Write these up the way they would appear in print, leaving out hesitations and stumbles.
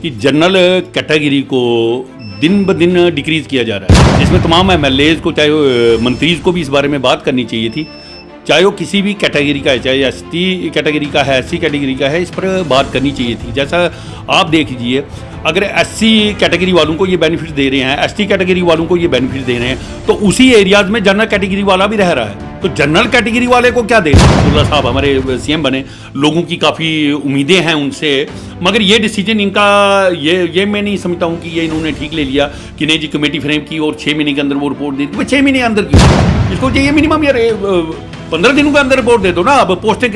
कि general category को दिन ब दिन डिक्रीज़ किया जा रहा है, जिसमें तमाम एमएलएज़ को, चाहे मंत्रीज़ को भी इस बारे में बात करनी चाहिए थी, चाहे वो किसी भी कैटेगरी का है, चाहे एसटी कैटेगरी का है, एससी कैटेगरी का है, इस पर बात करनी चाहिए थी। जैसा आप देख लीजिए, अगर एससी कैटेगरी वालों को ये बेनिफिट दे रहे हैं, एसटी कैटेगरी वालों को ये बेनिफिट दे रहे हैं, तो उसी एरियाज़ में जनरल कैटेगरी वाला भी रह रहा है, तो जनरल कैटेगरी वाले को क्या दे रहे हैं? अब्दुल्ला साहब हमारे सीएम बने, लोगों की काफ़ी उम्मीदें हैं उनसे, मगर ये डिसीजन इनका ये मैं नहीं समझता हूँ कि ये इन्होंने ठीक ले लिया कि नहीं जी कमेटी फ्रेम की और 6 महीने के अंदर वो रिपोर्ट दे दी। 6 महीने के अंदर क्यों? इसको चाहिए मिनिमम यार 15 दिनों के अंदर रिपोर्ट दे दो ना। अब पोस्टें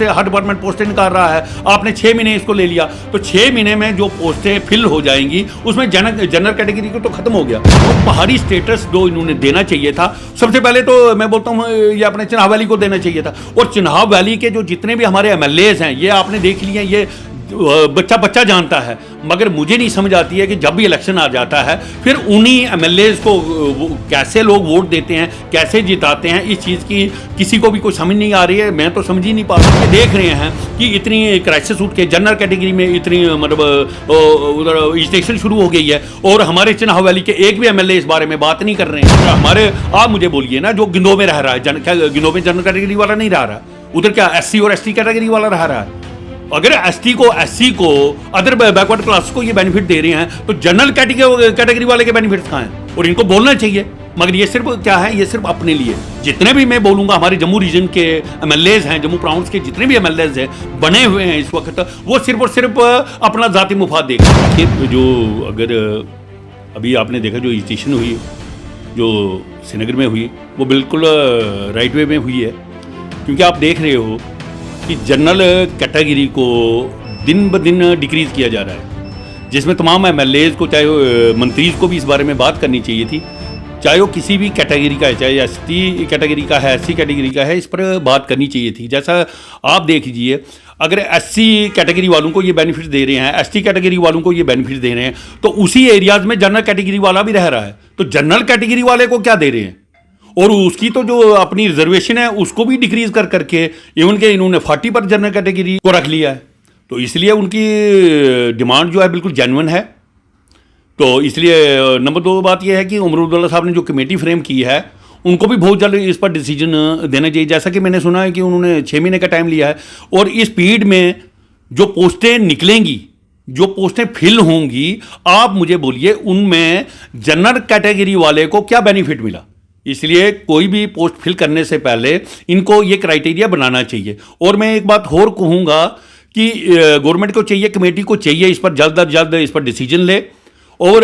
हर डिपार्टमेंट पोस्टें निकाल रहा है, आपने 6 महीने इसको ले लिया, तो 6 महीने में जो पोस्टें फिल हो जाएंगी उसमें जनरल कैटेगरी को तो खत्म हो गया। तो पहाड़ी स्टेटस जो इन्होंने देना चाहिए था, सबसे पहले तो मैं बोलता हूँ ये अपने चिनाब वैली को देना चाहिए था। और चिनाब वैली के जो जितने भी हमारे एमएलएज़ हैं, ये आपने देख लिए, ये बच्चा जानता है, मगर मुझे नहीं समझ आती है कि जब भी इलेक्शन आ जाता है फिर उन्हीं एमएलएज़ को कैसे लोग वोट देते हैं, कैसे जिताते हैं, इस चीज़ की किसी को भी कोई समझ नहीं आ रही है। मैं तो समझ ही नहीं पा रहा। देख रहे हैं कि इतनी क्राइसिस उठ के जनरल कैटेगरी में इतनी मतलब उधर रजिस्ट्रेशन शुरू हो गई है और हमारे चिनाब वैली के एक भी एमएलए इस बारे में बात नहीं कर रहे हैं। हमारे आप मुझे बोलिए ना, जो गिंदो में रह रहा है, क्या गिंदो में जनरल कैटेगरी वाला नहीं रह रहा, उधर क्या एससी और एसटी कैटेगरी वाला रह रहा है? अगर एससी को अदर बैकवर्ड क्लास को ये बेनिफिट दे रहे हैं, तो जनरल कैटेगरी वाले के बेनिफिट्स कहाँ हैं? और इनको बोलना चाहिए, मगर ये सिर्फ क्या है, ये सिर्फ अपने लिए। जितने भी मैं बोलूँगा हमारे जम्मू रीजन के एमएलएज़ हैं, जम्मू प्राउंस के जितने भी एमएलएज़ हैं बने हुए हैं इस वक्त, वो सिर्फ और सिर्फ अपना ज़ाती मुफाद देखें। जो अगर अभी आपने देखा जो रजिस्ट्रेशन हुई, जो श्रीनगर में हुई, वो बिल्कुल राइट वे में हुई है, क्योंकि आप देख रहे हो कि जनरल कैटेगरी को दिन ब दिन डिक्रीज़ किया जा रहा है, जिसमें तमाम एमएलएज़ को, चाहे मंत्रीज़ को भी इस बारे में बात करनी चाहिए थी, चाहे वो किसी भी कैटेगरी का है, चाहे एसटी कैटेगरी का है, एससी कैटेगरी का है, इस पर बात करनी चाहिए थी। जैसा आप देख लीजिए, अगर एससी कैटेगरी वालों को ये बेनिफिट दे रहे हैं, एसटी कैटेगरी वालों को ये बेनिफिट दे रहे हैं, तो उसी एरियाज़ में जनरल कैटेगरी वाला भी रह रहा है, तो जनरल कैटेगरी वाले को क्या दे रहे हैं? और उसकी तो जो अपनी रिजर्वेशन है उसको भी डिक्रीज कर करके इवन के इन्होंने 40 पर जनरल कैटेगरी को रख लिया है। तो इसलिए उनकी डिमांड जो है बिल्कुल जेन्युइन है। तो इसलिए नंबर 2 बात यह है कि उमर अब्दुल्ला साहब ने जो कमेटी फ्रेम की है, उनको भी बहुत जल्द इस पर डिसीजन देना चाहिए। जैसा कि मैंने सुना है कि उन्होंने 6 महीने का टाइम लिया है, और इस पीरियड में जो पोस्टें निकलेंगी, जो पोस्टें फिल होंगी, आप मुझे बोलिए उनमें जनरल कैटेगरी वाले को क्या बेनिफिट मिला? इसलिए कोई भी पोस्ट फिल करने से पहले इनको ये क्राइटेरिया बनाना चाहिए। और मैं एक बात और कहूँगा कि गवर्नमेंट को चाहिए, कमेटी को चाहिए, इस पर जल्द अज जल्द इस पर डिसीजन ले और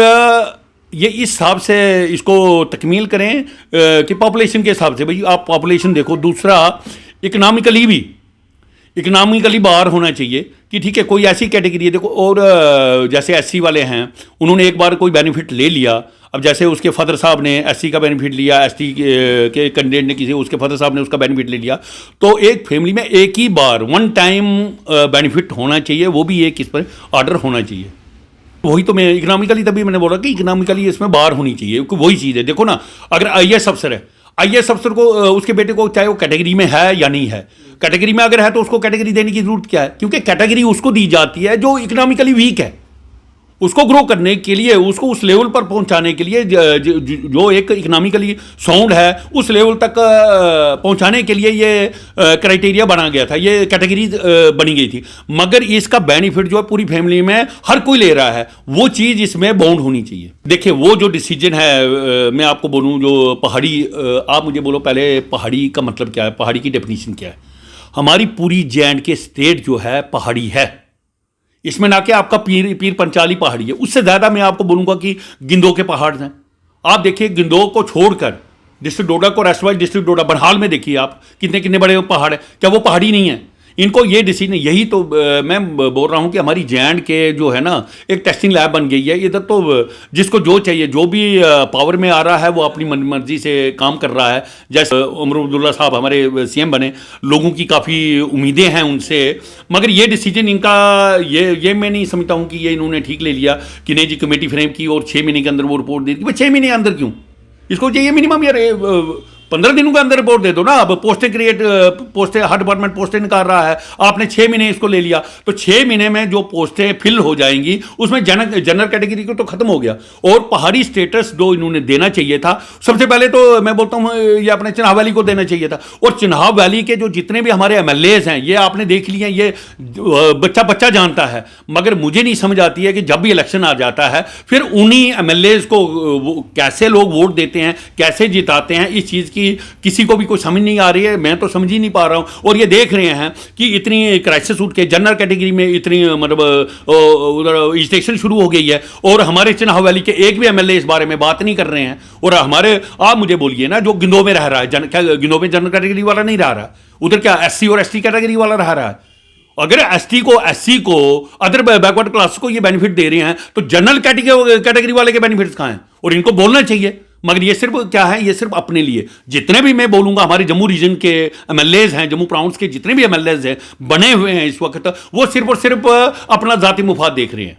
ये इस हिसाब से इसको तकमील करें कि पॉपुलेशन के हिसाब से। भाई आप पॉपुलेशन देखो, दूसरा इकनॉमिकली बाहर होना चाहिए कि ठीक है कोई ऐसी कैटेगरी है, देखो, और जैसे एससी वाले हैं, उन्होंने एक बार कोई बेनिफिट ले लिया, अब जैसे उसके फादर साहब ने एससी का बेनिफिट लिया, एसटी के कैंडिडेट ने किसी, उसके फादर साहब ने उसका बेनिफिट ले लिया, तो एक फैमिली में एक ही बार वन टाइम बेनिफिट होना चाहिए, वो भी एक इस पर ऑर्डर होना चाहिए। वही तो मैं इकनॉमिकली, तभी मैंने बोला कि इकनॉमिकली इसमें बाहर होनी चाहिए, वही चीज़ है। देखो ना, अगर आईएएस अफसर है, आईएएस अफसर को उसके बेटे को चाहे वो कैटेगरी में है या नहीं है, कैटेगरी में अगर है तो उसको कैटेगरी देने की जरूरत क्या है? क्योंकि कैटेगरी उसको दी जाती है जो इकोनॉमिकली वीक है, उसको ग्रो करने के लिए, उसको उस लेवल पर पहुंचाने के लिए, जो एक इकोनॉमिकली साउंड है उस लेवल तक पहुंचाने के लिए ये क्राइटेरिया बना गया था, ये कैटेगरी बनी गई थी। मगर इसका बेनिफिट जो है पूरी फैमिली में हर कोई ले रहा है, वो चीज़ इसमें बाउंड होनी चाहिए। देखिए वो जो डिसीजन है, मैं आपको बोलूँ, जो पहाड़ी, आप मुझे बोलो पहले पहाड़ी का मतलब क्या है, पहाड़ी की डेफिनेशन क्या है? हमारी पूरी जे.एंड.के स्टेट जो है पहाड़ी है, इसमें ना कि आपका पीर पंचाली पहाड़ी है। उससे ज़्यादा मैं आपको बोलूँगा कि गिंदो के पहाड़ हैं। आप देखिए गिंदो को छोड़कर डिस्ट्रिक्ट डोडा को, रेस्ट वाइज डिस्ट्रिक्ट डोडा, बरहाल में देखिए आप कितने कितने बड़े पहाड़ हैं, क्या वो पहाड़ी नहीं है? इनको ये डिसीजन, यही तो मैं बोल रहा हूँ कि हमारी जे.एंड.के जो है ना एक टेस्टिंग लैब बन गई है। इधर तो जिसको जो चाहिए, जो भी पावर में आ रहा है वो अपनी मर्जी से काम कर रहा है। जैसे उमर अब्दुल्ला साहब हमारे सीएम बने, लोगों की काफ़ी उम्मीदें हैं उनसे, मगर ये डिसीजन इनका ये मैं नहीं समझता हूँ कि ये इन्होंने ठीक ले लिया कि नहीं जी कमेटी फ्रेम की और 6 महीने के अंदर वो रिपोर्ट दे दी। 6 महीने के अंदर क्यों? इसको चाहिए मिनिमम यार 15 दिनों के अंदर रिपोर्ट दे दो ना। अब पोस्टें हर डिपार्टमेंट पोस्टें निकाल रहा है, आपने 6 महीने इसको ले लिया, तो 6 महीने में जो पोस्टें फिल हो जाएंगी उसमें जनरल कैटेगरी को तो खत्म हो गया। और पहाड़ी स्टेटस जो इन्होंने देना चाहिए था, सबसे पहले तो मैं बोलता हूं ये अपने चिनाब वैली को देना चाहिए था। और चिनाब वैली के जो जितने भी हमारे एमएलएज हैं, ये आपने देख लिए, ये बच्चा बच्चा जानता है, मगर मुझे नहीं समझ आती है कि जब भी इलेक्शन आ जाता है फिर उन्हीं एमएलएज को कैसे लोग वोट देते हैं, कैसे जिताते हैं, इस चीज़ की किसी को भी कोई समझ नहीं आ रही है। मैं तो समझ ही नहीं पा रहा हूं। और ये देख रहे हैं कि इतनी क्राइसिस उठ के जनरल कैटेगरी में इतनी मतलब उधर एजिटेशन शुरू हो गई है, और हमारे चिनाब वैली के एक भी एमएलए इस बारे में बात नहीं कर रहे हैं। और हमारे, आप मुझे बोलिए ना, जो गिंदो में रह रहा है, क्या गिंदो में जनरल कैटेगरी वाला नहीं रह रहा, उधर क्या एससी और एसटी कैटेगरी वाला रह रहा है? अगर एससी को अदर बैकवर्ड क्लास को ये बेनिफिट दे रहे हैं, तो जनरल कैटेगरी वाले के बेनिफिट्स कहां हैं? और इनको बोलना चाहिए। मगर ये सिर्फ क्या है, ये सिर्फ अपने लिए। जितने भी मैं बोलूंगा हमारे जम्मू रीजन के एमएलएज हैं, जम्मू प्राउंस के जितने भी एमएलएज हैं बने हुए हैं इस वक्त, वो सिर्फ और सिर्फ अपना जाति मुफाद देख रहे हैं।